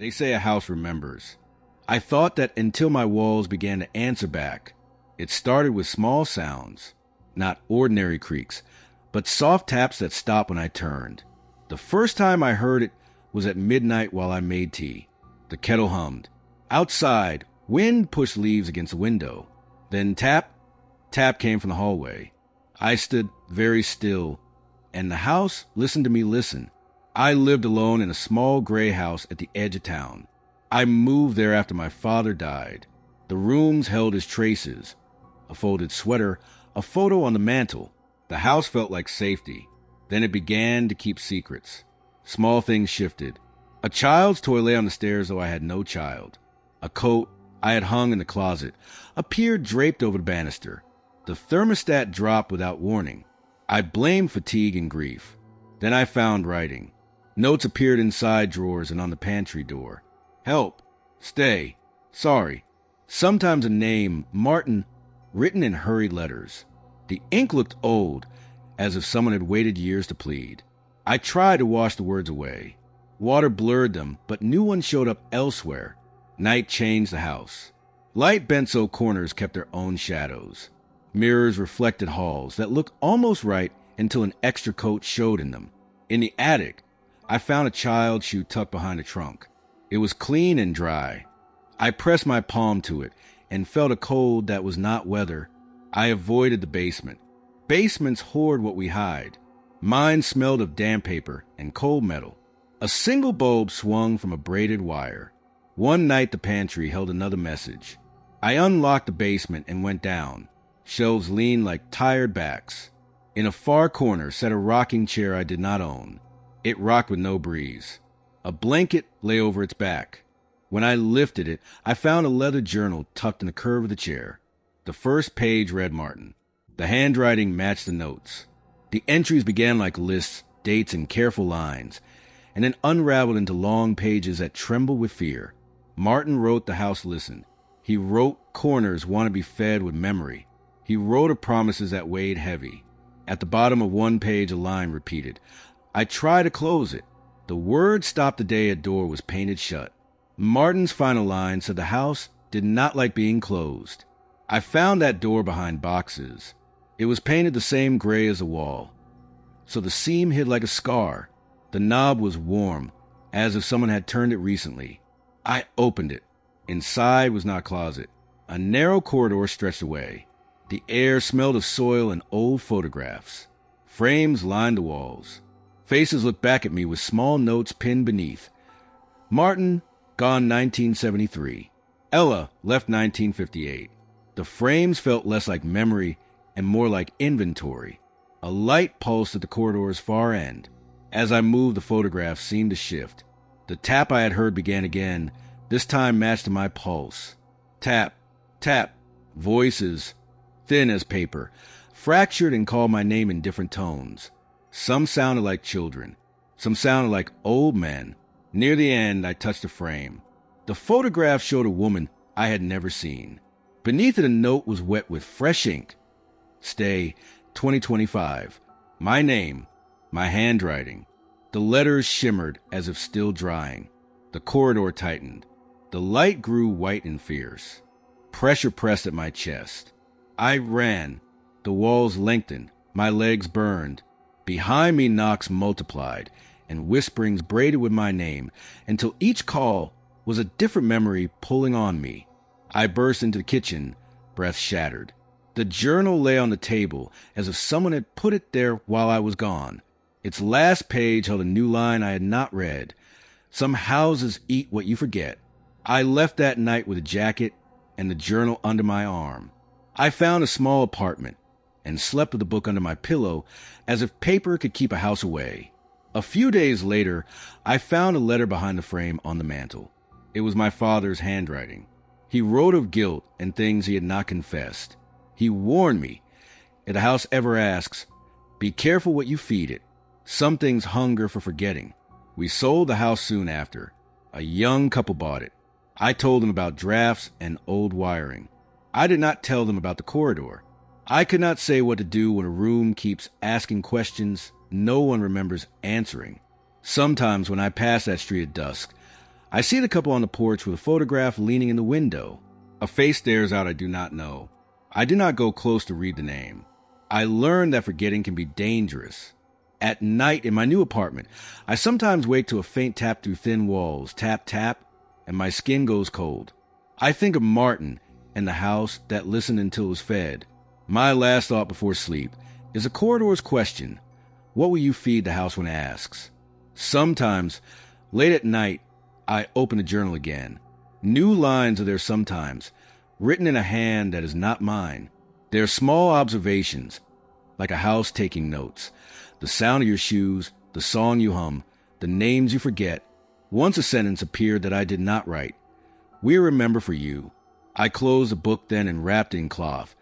They say a house remembers. I thought that until my walls began to answer back. It started with small sounds, not ordinary creaks, but soft taps that stopped when I turned. The first time I heard it was at midnight while I made tea. The kettle hummed. Outside, wind pushed leaves against the window. Then tap, tap came from the hallway. I stood very still, and the house listened to me listen. I lived alone in a small gray house at the edge of town. I moved there after my father died. The rooms held his traces. A folded sweater, a photo on the mantel. The house felt like safety. Then it began to keep secrets. Small things shifted. A child's toy lay on the stairs, though I had no child. A coat I had hung in the closet appeared draped over the banister. The thermostat dropped without warning. I blamed fatigue and grief. Then I found writing. Notes appeared inside drawers and on the pantry door. Help. Stay. Sorry. Sometimes a name, Martin, written in hurried letters. The ink looked old, as if someone had waited years to plead. I tried to wash the words away. Water blurred them, but new ones showed up elsewhere. Night changed the house. Light benzo corners kept their own shadows. Mirrors reflected halls that looked almost right until an extra coat showed in them. In the attic, I found a child's shoe tucked behind a trunk. It was clean and dry. I pressed my palm to it and felt a cold that was not weather. I avoided the basement. Basements hoard what we hide. Mine smelled of damp paper and cold metal. A single bulb swung from a braided wire. One night the pantry held another message. I unlocked the basement and went down. Shelves leaned like tired backs. In a far corner sat a rocking chair I did not own. It rocked with no breeze. A blanket lay over its back. When I lifted it, I found a leather journal tucked in the curve of the chair. The first page read Martin. The handwriting matched the notes. The entries began like lists, dates, and careful lines, and then unraveled into long pages that trembled with fear. Martin wrote the house listened. He wrote corners want to be fed with memory. He wrote of promises that weighed heavy. At the bottom of one page, a line repeated. I tried to close it. The word stopped the day a door was painted shut. Martin's final line said the house did not like being closed. I found that door behind boxes. It was painted the same gray as the wall, so the seam hid like a scar. The knob was warm, as if someone had turned it recently. I opened it. Inside was not a closet. A narrow corridor stretched away. The air smelled of soil and old photographs. Frames lined the walls. Faces looked back at me with small notes pinned beneath. Martin, gone 1973. Ella, left 1958. The frames felt less like memory and more like inventory. A light pulsed at the corridor's far end. As I moved, the photographs seemed to shift. The tap I had heard began again, this time matched to my pulse. Tap, tap, voices, thin as paper, fractured and called my name in different tones. Some sounded like children. Some sounded like old men. Near the end, I touched a frame. The photograph showed a woman I had never seen. Beneath it, a note was wet with fresh ink. Stay, 2025. My name, my handwriting. The letters shimmered as if still drying. The corridor tightened. The light grew white and fierce. Pressure pressed at my chest. I ran. The walls lengthened. My legs burned. Behind me, knocks multiplied, and whisperings braided with my name, until each call was a different memory pulling on me. I burst into the kitchen, breath shattered. The journal lay on the table, as if someone had put it there while I was gone. Its last page held a new line I had not read. Some houses eat what you forget. I left that night with a jacket and the journal under my arm. I found a small apartment and slept with the book under my pillow, as if paper could keep a house away. A few days later, I found a letter behind the frame on the mantel. It was my father's handwriting. He wrote of guilt and things he had not confessed. He warned me, if the house ever asks, be careful what you feed it. Some things hunger for forgetting. We sold the house soon after. A young couple bought it. I told them about drafts and old wiring. I did not tell them about the corridor. I could not say what to do when a room keeps asking questions no one remembers answering. Sometimes when I pass that street at dusk, I see the couple on the porch with a photograph leaning in the window. A face stares out I do not know. I do not go close to read the name. I learned that forgetting can be dangerous. At night in my new apartment, I sometimes wake to a faint tap through thin walls, tap, tap, and my skin goes cold. I think of Martin and the house that listened until it was fed. My last thought before sleep is a corridor's question. What will you feed the house when it asks? Sometimes, late at night, I open the journal again. New lines are there sometimes, written in a hand that is not mine. They are small observations, like a house taking notes. The sound of your shoes, the song you hum, the names you forget. Once a sentence appeared that I did not write. We remember for you. I closed the book then and wrapped it in cloth.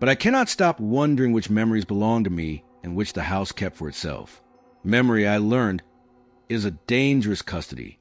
But I cannot stop wondering which memories belong to me and which the house kept for itself. Memory, I learned, is a dangerous custody.